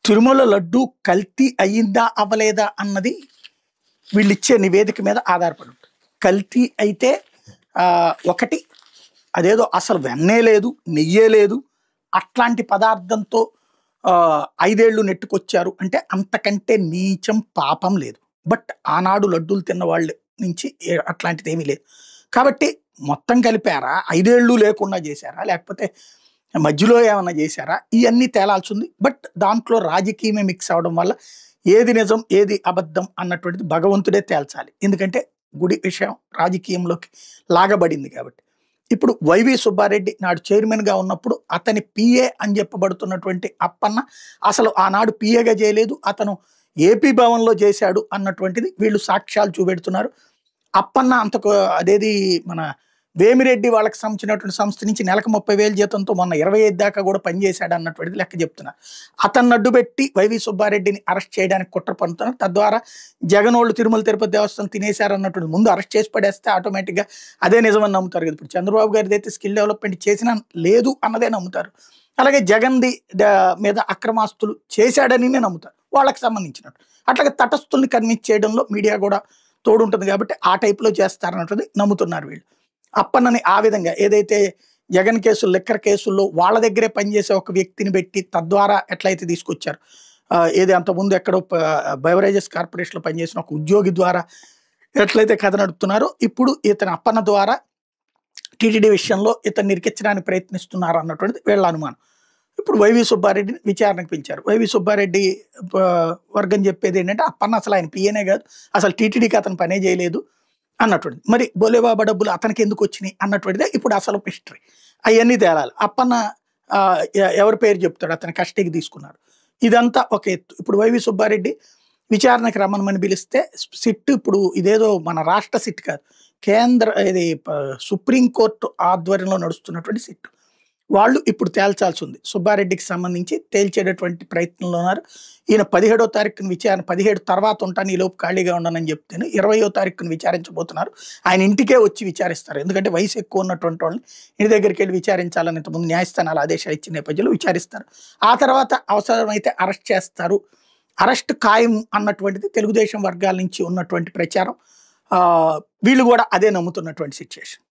తిరుమల లడ్డు కల్తీ అయ్యిందా అవ్వలేదా అన్నది వీళ్ళిచ్చే నివేదిక మీద ఆధారపడి ఉంటుంది. కల్తీ అయితే ఒకటి అదేదో అసలు వెన్నే లేదు, నెయ్యే లేదు, అట్లాంటి పదార్థంతో 5 ఏళ్ళు నెట్టుకొచ్చారు అంటే అంతకంటే నీచం పాపం లేదు. బట్ ఆనాడు లడ్డూలు తిన్న వాళ్ళ నుంచి అట్లాంటిది ఏమీ లేదు. కాబట్టి మొత్తం కలిపారా, 5 ఏళ్ళు లేకుండా చేశారా, లేకపోతే మధ్యలో ఏమన్నా చేశారా, ఇవన్నీ తేలాల్సి ఉంది. బట్ దాంట్లో రాజకీయమే మిక్స్ అవడం వల్ల ఏది నిజం ఏది అబద్ధం అన్నటువంటిది భగవంతుడే తేల్చాలి. ఎందుకంటే గుడి విషయం రాజకీయంలోకి లాగబడింది కాబట్టి. ఇప్పుడు వైవి సుబ్బారెడ్డి నాడు చైర్మన్గా ఉన్నప్పుడు అతని పిఏ అని చెప్పబడుతున్నటువంటి అప్పన్న అసలు ఆనాడు పిఏగా చేయలేదు, అతను ఏపీ భవన్లో చేశాడు అన్నటువంటిది వీళ్ళు సాక్ష్యాలు చూపెడుతున్నారు. అప్పన్న అంతకు అదేది మన వేమిరెడ్డి వాళ్ళకి సంబంధించినటువంటి సంస్థ నుంచి నెలకు 30,000 జీతంతో మొన్న 25 దాకా కూడా పనిచేశాడు అన్నటువంటిది లెక్క చెప్తున్నారు. అతన్ని అడ్డుపెట్టి వైవి సుబ్బారెడ్డిని అరెస్ట్ చేయడానికి కుట్ర పన్నుతున్నారు. తద్వారా జగనోళ్ళు తిరుమల తిరుపతి దేవస్థానం తినేశారు అన్నటువంటి ముందు అరెస్ట్ చేసి పడేస్తే ఆటోమేటిక్గా అదే నిజమని నమ్ముతారు కదా. ఇప్పుడు చంద్రబాబు గారిది అయితే స్కిల్ డెవలప్మెంట్ చేసినా లేదు అన్నదే నమ్ముతారు. అలాగే జగన్ది మీద అక్రమాస్తులు చేశాడని నమ్ముతారు వాళ్ళకి సంబంధించినట్టు. అట్లాగే తటస్థుల్ని కన్విన్స్ చేయడంలో మీడియా కూడా తోడుంటుంది కాబట్టి ఆ టైప్లో చేస్తారన్నది నమ్ముతున్నారు వీళ్ళు. అప్పన్నని ఆ విధంగా ఏదైతే జగన్ కేసులు లిక్కర్ కేసుల్లో వాళ్ళ దగ్గరే పనిచేసే ఒక వ్యక్తిని పెట్టి తద్వారా ఎట్లయితే తీసుకొచ్చారు, ఏది అంతకుముందు ఎక్కడో బెవరేజెస్ కార్పొరేషన్లో పనిచేసిన ఒక ఉద్యోగి ద్వారా ఎట్లయితే కథ నడుపుతున్నారో ఇప్పుడు ఇతను అప్పన్న ద్వారా టీటీడీ విషయంలో ఇతను నిరికించడానికి ప్రయత్నిస్తున్నారు అన్నటువంటిది వీళ్ళ అనుమానం. ఇప్పుడు వైవి సుబ్బారెడ్డిని విచారణకు పిలిచారు. వైవి సుబ్బారెడ్డి వర్గం చెప్పేది ఏంటంటే అప్పన్న అసలు ఆయన పిఏనే కాదు, అసలు టీటీడీకి అతను పనే చేయలేదు అన్నటువంటిది. మరి బోలేబాబా డబ్బులు అతనికి ఎందుకు వచ్చినాయి అన్నటువంటిదే ఇప్పుడు అసలు హిస్టరీ. అవన్నీ తేలాలి. అప్పన్న ఎవరి పేరు చెప్తాడు, అతని కస్టడీకి తీసుకున్నారు. ఇదంతా ఒక ఎత్తు. ఇప్పుడు వైవి సుబ్బారెడ్డి విచారణకు రమ్మని పిలిస్తే సిట్ ఇప్పుడు ఇదేదో మన రాష్ట్ర సిట్ కాదు, కేంద్ర ఇది సుప్రీంకోర్టు ఆధ్వర్యంలో నడుస్తున్నటువంటి సిట్. వాళ్ళు ఇప్పుడు తేల్చాల్సి ఉంది. సుబ్బారెడ్డికి సంబంధించి తేల్చేటటువంటి ప్రయత్నంలో ఉన్నారు. ఈయన 17వ తారీఖున విచారణ, 17 తర్వాత ఉంటాను, ఈలోపు ఖాళీగా ఉండనని చెప్తేనే 20వ తారీఖున విచారించబోతున్నారు. ఆయన ఇంటికే వచ్చి విచారిస్తారు. ఎందుకంటే వయసు ఎక్కువ ఉన్నటువంటి వాళ్ళని ఇంటి దగ్గరికి వెళ్ళి విచారించాలని ఇంతకుముందు న్యాయస్థానాలు ఆదేశాలు ఇచ్చిన నేపథ్యంలో విచారిస్తారు. ఆ తర్వాత అవసరమైతే అరెస్ట్ చేస్తారు. అరెస్ట్ ఖాయం అన్నటువంటిది తెలుగుదేశం వర్గాల నుంచి ఉన్నటువంటి ప్రచారం. వీళ్ళు కూడా అదే నమ్ముతున్నటువంటి సిచ్యుయేషన్.